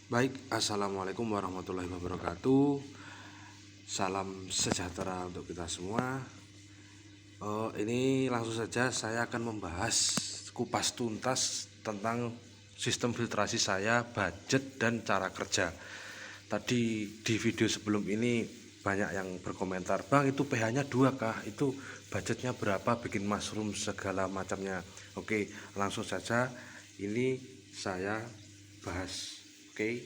Baik, assalamualaikum warahmatullahi wabarakatuh. Salam sejahtera untuk kita semua. Ini langsung saja saya akan membahas kupas tuntas tentang sistem filtrasi saya, budget dan cara kerja. Tadi di video sebelum ini banyak yang berkomentar, "Bang, itu pH-nya 2 kah? Itu budgetnya berapa bikin mushroom segala macamnya?" Oke, langsung saja ini saya bahas. Oke.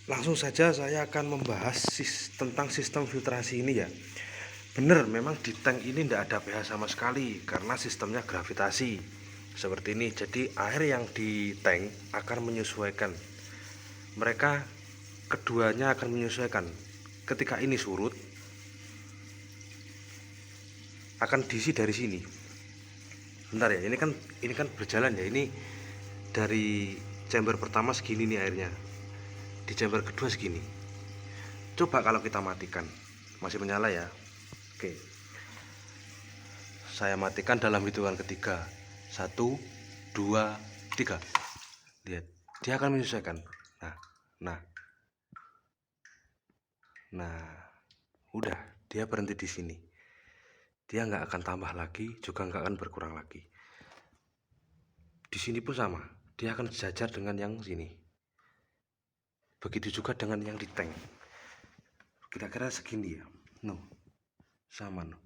Langsung saja saya akan membahas tentang sistem filtrasi ini ya. Benar, memang di tank ini tidak ada pH sama sekali karena sistemnya gravitasi seperti ini. Jadi air yang di tank akan menyesuaikan. Mereka keduanya akan menyesuaikan. Ketika ini surut, akan diisi dari sini. Bentar ya, ini kan berjalan ya. Ini dari chamber pertama segini nih airnya. Di chamber kedua segini. Coba kalau kita matikan, masih menyala ya. Oke, saya matikan dalam hitungan ketiga. 1, 2, 3. Lihat, dia akan menyesuaikan. Nah, nah, nah, udah, dia berhenti di sini. Dia nggak akan tambah lagi, juga nggak akan berkurang lagi. Di sini pun sama, dia akan sejajar dengan yang sini. Begitu juga dengan yang di tank. Kira-kira segini ya. No, sama no.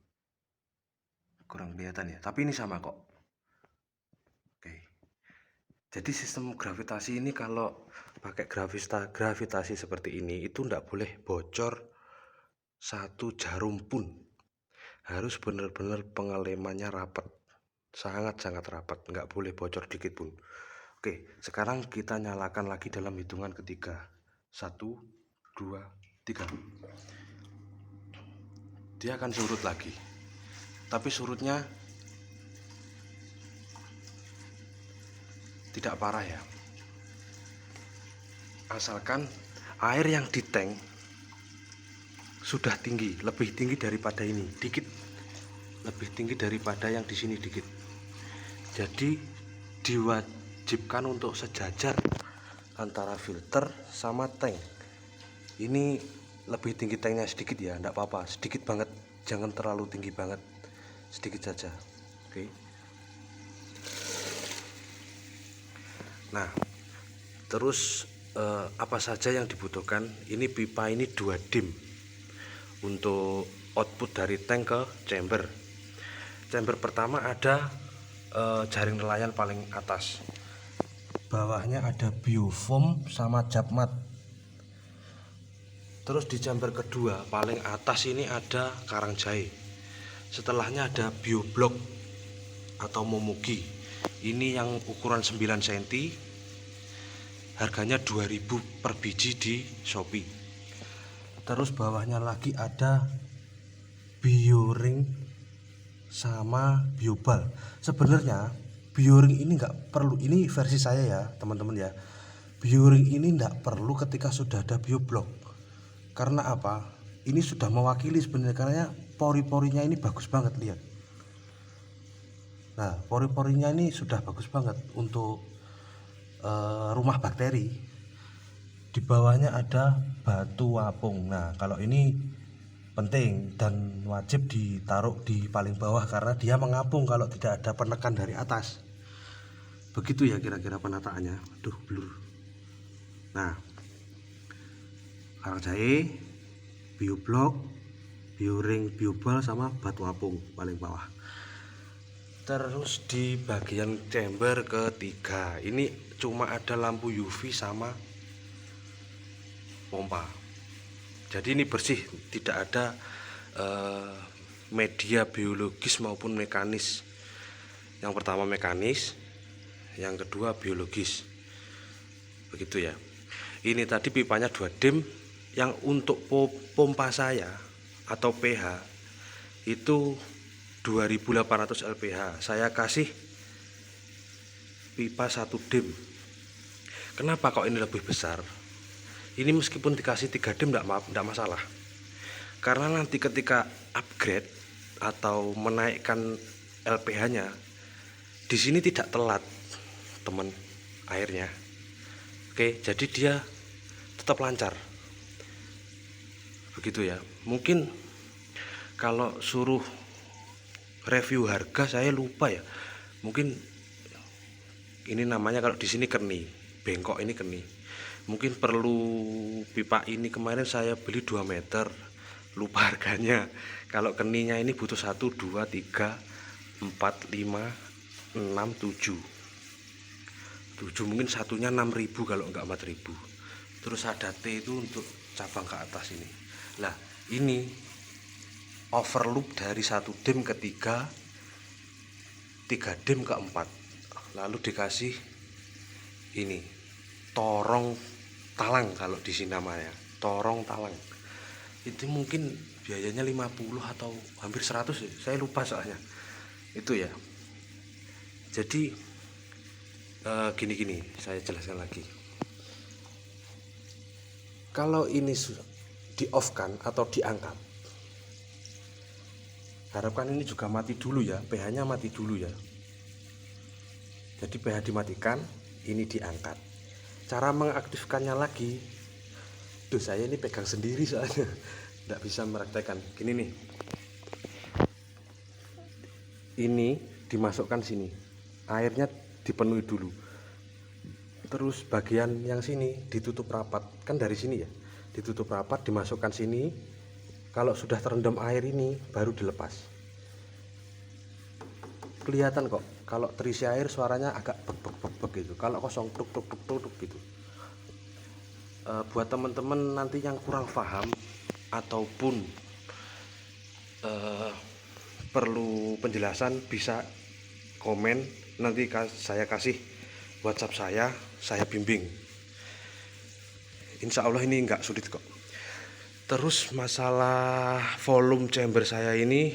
Kurang kelihatan ya, tapi ini sama kok. Oke. Jadi sistem gravitasi ini kalau pakai gravitasi seperti ini itu tidak boleh bocor satu jarum pun. Harus benar-benar pengelemannya rapat, sangat-sangat rapat, nggak boleh bocor dikit pun. Oke, sekarang kita nyalakan lagi dalam hitungan ketiga. 1, 2, 3. Dia akan surut lagi, tapi surutnya tidak parah ya. Asalkan air yang di tank sudah tinggi, lebih tinggi daripada ini dikit, lebih tinggi daripada yang di sini dikit. Jadi diwajibkan untuk sejajar antara filter sama tank. Ini lebih tinggi tanknya sedikit ya, enggak apa-apa, sedikit banget, jangan terlalu tinggi banget, sedikit saja. Oke. Nah, terus apa saja yang dibutuhkan? Ini pipa ini 2 dim untuk output dari tank ke chamber. Chamber pertama ada jaring nelayan paling atas, bawahnya ada biofoam sama japmat. Terus di chamber kedua paling atas ini ada karang jahe, setelahnya ada bioblok atau momugi. Ini yang ukuran 9 cm, harganya 2000 per biji di Shopee. Terus bawahnya lagi ada bioring sama biobal. Sebenarnya bioring ini nggak perlu, ini versi saya ya teman-teman ya. Bioring ini nggak perlu ketika sudah ada bioblok. Karena apa? Ini sudah mewakili sebenarnya, karena pori-porinya ini bagus banget, lihat. Nah, pori-porinya ini sudah bagus banget untuk rumah bakteri. Di bawahnya ada batu apung. Nah, kalau ini penting dan wajib ditaruh di paling bawah karena dia mengapung kalau tidak ada penekan dari atas. Begitu ya kira-kira penataannya. Aduh, blur. Nah, karang jahe, bioblok, bioring, biobal sama batu apung paling bawah. Terus di bagian chamber ketiga ini cuma ada lampu UV sama pompa. Jadi ini bersih, tidak ada media biologis maupun mekanis. Yang pertama mekanis, yang kedua biologis. Begitu ya. Ini tadi pipanya 2 dim. Yang untuk pompa saya atau pH itu 2800 LPH. Saya kasih pipa 1 dim. Kenapa kok ini lebih besar? Ini meskipun dikasih 3 dim enggak masalah. Karena nanti ketika upgrade atau menaikkan LPH-nya, di sini tidak telat, teman, airnya. Oke, jadi dia tetap lancar begitu ya. Mungkin kalau suruh review harga saya lupa ya. Mungkin ini namanya kalau di sini kerni, bengkok ini kerni. Mungkin perlu pipa ini, kemarin saya beli 2 meter, lupa harganya. Kalau keninya ini butuh 1 2 3 4 5 6 7 mungkin satunya 6.000 kalau enggak 4.000. Terus ada T itu untuk cabang ke atas ini. Nah ini overloop dari 1 dem ke 3 dem ke 4, lalu dikasih ini torong talang, kalau di sini namanya torong talang. Itu mungkin biayanya 50 atau hampir 100 ya, saya lupa soalnya itu ya. Jadi gini saya jelaskan lagi. Kalau ini di off kan atau diangkat, harapkan ini juga mati dulu ya, pH nya mati dulu ya. Jadi pH dimatikan, ini diangkat. Cara mengaktifkannya lagi, tuh saya ini pegang sendiri soalnya tidak bisa meraktekan. Gini nih, ini dimasukkan sini, airnya dipenuhi dulu, terus bagian yang sini ditutup rapat, kan dari sini ya, ditutup rapat, dimasukkan sini. Kalau sudah terendam air ini baru dilepas. Kelihatan kok kalau terisi air suaranya agak bek gitu, kalau kosong tuk tuk tuk tuk, tuk gitu. Buat teman-teman nanti yang kurang paham ataupun perlu penjelasan, bisa komen, nanti saya kasih WhatsApp saya bimbing. Insya Allah ini nggak sulit kok. Terus masalah volume chamber saya ini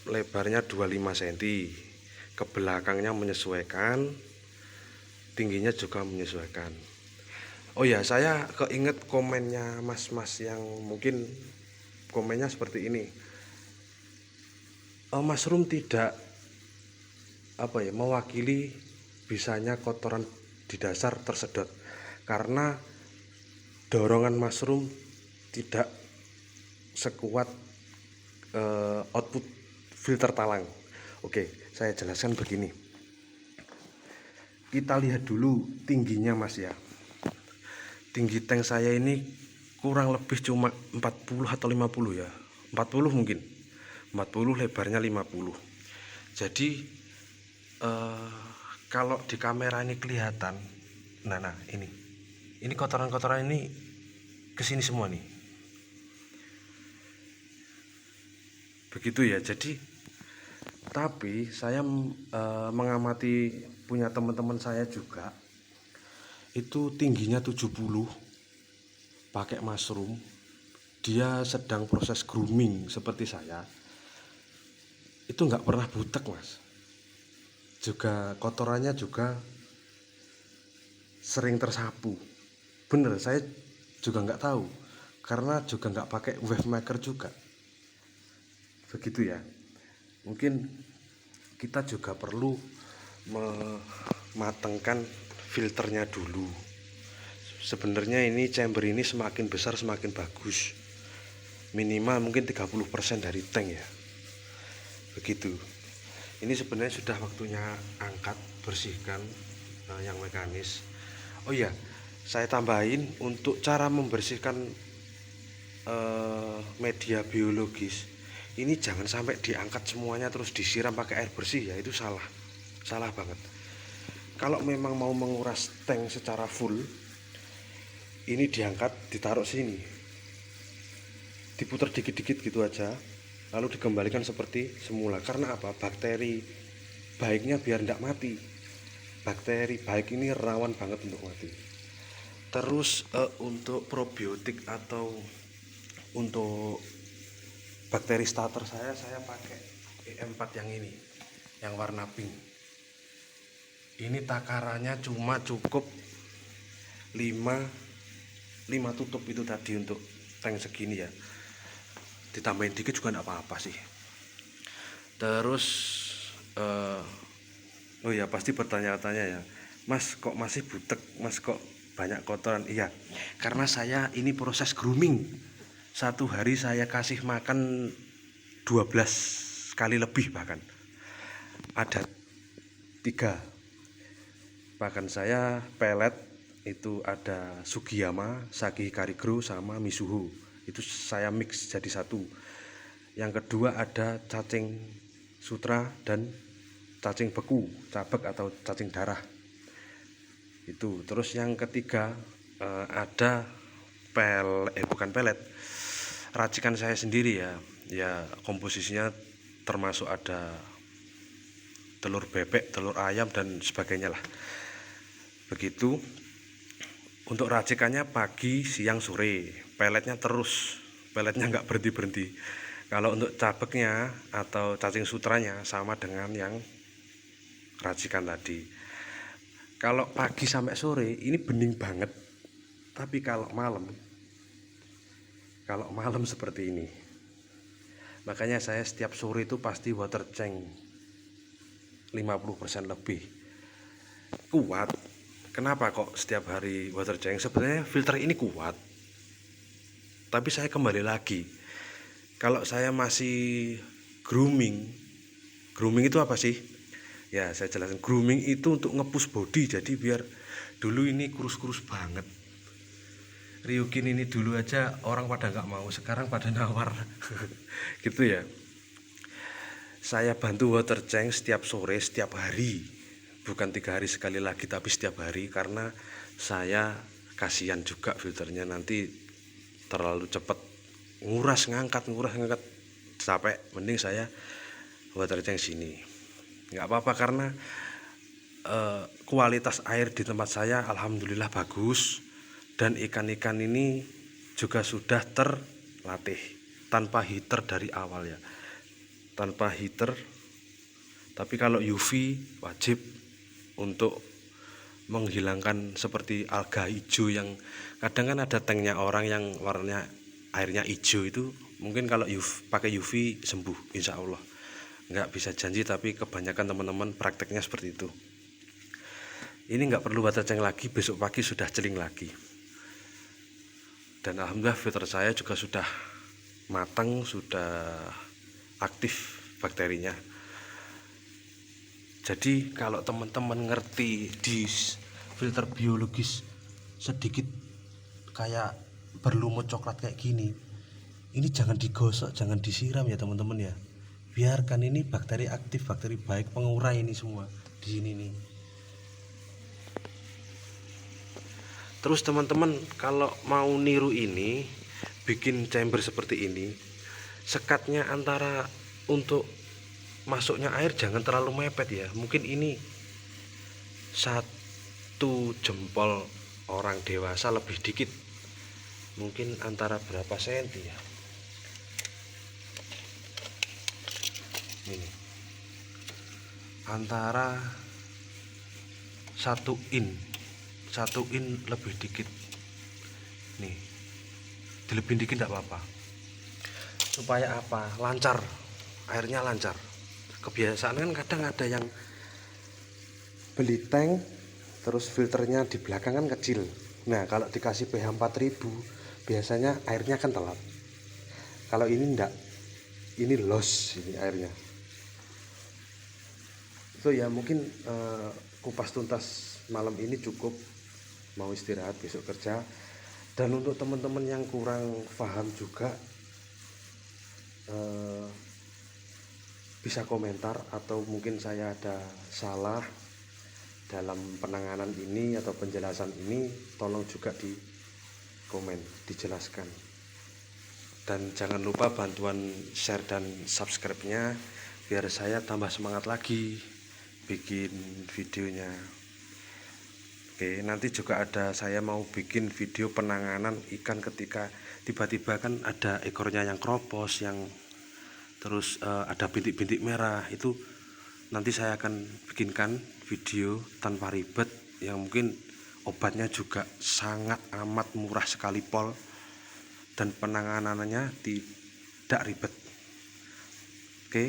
lebarnya 25 cm, ke belakangnya menyesuaikan, tingginya juga menyesuaikan. Oh ya, saya keinget komennya mas-mas yang mungkin komennya seperti ini. Mushroom tidak mewakili bisanya kotoran di dasar tersedot, karena dorongan mushroom tidak sekuat output filter talang. Oke, saya jelaskan begini. Kita lihat dulu tingginya mas ya. Tinggi tank saya ini kurang lebih cuma 40 atau 50 ya, 40 mungkin, 40, lebarnya 50. Jadi kalau di kamera ini kelihatan, nah ini kotoran-kotoran ini kesini semua nih, begitu ya. Jadi tapi saya mengamati punya teman-teman saya juga, itu tingginya 70, pakai mushroom, dia sedang proses grooming seperti saya, itu nggak pernah butek mas. Juga kotorannya juga sering tersapu, bener. Saya juga nggak tahu, karena juga nggak pakai wave maker juga, begitu ya. Mungkin kita juga perlu mematangkan filternya dulu. Sebenarnya ini chamber ini semakin besar semakin bagus, minimal mungkin 30% dari tank ya, begitu. Ini sebenarnya sudah waktunya angkat, bersihkan yang mekanis. Oh iya, saya tambahin untuk cara membersihkan media biologis ini, jangan sampai diangkat semuanya terus disiram pakai air bersih ya, itu salah banget. Kalau memang mau menguras tank secara full, ini diangkat, ditaruh sini, diputar dikit-dikit gitu aja, lalu dikembalikan seperti semula. Karena apa? Bakteri baiknya biar tidak mati. Bakteri baik ini rawan banget untuk mati. Terus untuk probiotik atau untuk bakteri starter saya pakai E4 yang ini, yang warna pink. Ini takarannya cuma cukup 5 tutup itu tadi untuk tank segini ya. Ditambahin dikit juga enggak apa-apa sih. Terus oh ya, pasti bertanya-tanya ya, Mas kok masih butek, Mas kok banyak kotoran. Iya, karena saya ini proses grooming. Satu hari saya kasih makan 12 kali lebih, bahkan ada 3. Bahkan saya pelet itu ada Sugiyama, Saki Karigro sama Mizuho. Itu saya mix jadi satu. Yang kedua ada cacing sutra dan cacing beku, cabek atau cacing darah. Itu. Terus yang ketiga ada bukan pelet. Racikan saya sendiri ya. Ya, komposisinya termasuk ada telur bebek, telur ayam dan sebagainya lah. Begitu. Untuk racikannya pagi, siang, sore. Peletnya terus. Peletnya nggak berhenti-berhenti. Kalau untuk cabeknya atau cacing sutranya sama dengan yang racikan tadi. Kalau pagi sampai sore ini bening banget. Tapi kalau malam seperti ini. Makanya saya setiap sore itu pasti water change 50% lebih. Kuat. Kenapa kok setiap hari water change? Sebenarnya filter ini kuat. Tapi saya kembali lagi. Kalau saya masih grooming itu apa sih? Ya, saya jelasin. Grooming itu untuk nge-push body. Jadi biar dulu ini kurus-kurus banget. Ryukin ini dulu aja orang pada nggak mau, sekarang pada nawar. Gitu ya. Saya bantu water change setiap sore, setiap hari. Bukan 3 hari sekali lagi, tapi setiap hari. Karena saya kasihan juga filternya nanti terlalu cepat nguras ngangkat capek. Mending saya water change sini. Nggak apa-apa karena kualitas air di tempat saya alhamdulillah bagus. Dan ikan-ikan ini juga sudah terlatih tanpa heater dari awal ya. Tanpa heater. Tapi kalau UV wajib untuk menghilangkan seperti alga hijau yang kadang kan ada tanknya orang yang warnanya airnya hijau itu. Mungkin kalau pakai UV sembuh insya Allah. Nggak bisa janji tapi kebanyakan teman-teman prakteknya seperti itu. Ini nggak perlu water change lagi, besok pagi sudah celing lagi. Dan alhamdulillah filter saya juga sudah matang, sudah aktif bakterinya. Jadi kalau teman-teman ngerti di filter biologis sedikit kayak berlumut coklat kayak gini, ini jangan digosok, jangan disiram ya teman-teman ya. Biarkan ini bakteri aktif, bakteri baik pengurai ini semua di sini nih. Terus teman-teman kalau mau niru ini, bikin chamber seperti ini, sekatnya antara untuk masuknya air jangan terlalu mepet ya. Mungkin ini 1 jempol orang dewasa lebih dikit. Mungkin antara berapa senti ya. Ini antara 1 in lebih dikit nih, dilebihin dikit enggak apa-apa. Supaya apa? Lancar, airnya lancar. Kebiasaan kan kadang ada yang beli tank terus filternya di belakang kan kecil. Nah kalau dikasih pH 4000 biasanya airnya kan telat. Kalau ini enggak, ini loss ini airnya. So ya mungkin kupas tuntas malam ini cukup, mau istirahat besok kerja. Dan untuk teman-teman yang kurang paham juga bisa komentar atau mungkin saya ada salah dalam penanganan ini atau penjelasan ini, tolong juga di komen, dijelaskan. Dan jangan lupa bantuan share dan subscribe-nya biar saya tambah semangat lagi bikin videonya. Oke, nanti juga ada saya mau bikin video penanganan ikan ketika tiba-tiba kan ada ekornya yang kropos, yang terus ada bintik-bintik merah. Itu nanti saya akan bikinkan video tanpa ribet, yang mungkin obatnya juga sangat amat murah sekali pol, dan penanganannya tidak ribet. Oke,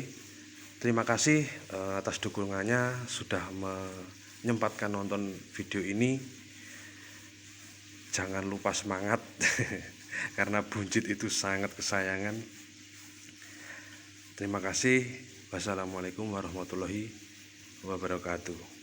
terima kasih atas dukungannya, sudah menyempatkan nonton video ini. jangan lupa semangat karena buncit itu sangat kesayangan. Terima kasih. Wassalamualaikum warahmatullahi wabarakatuh.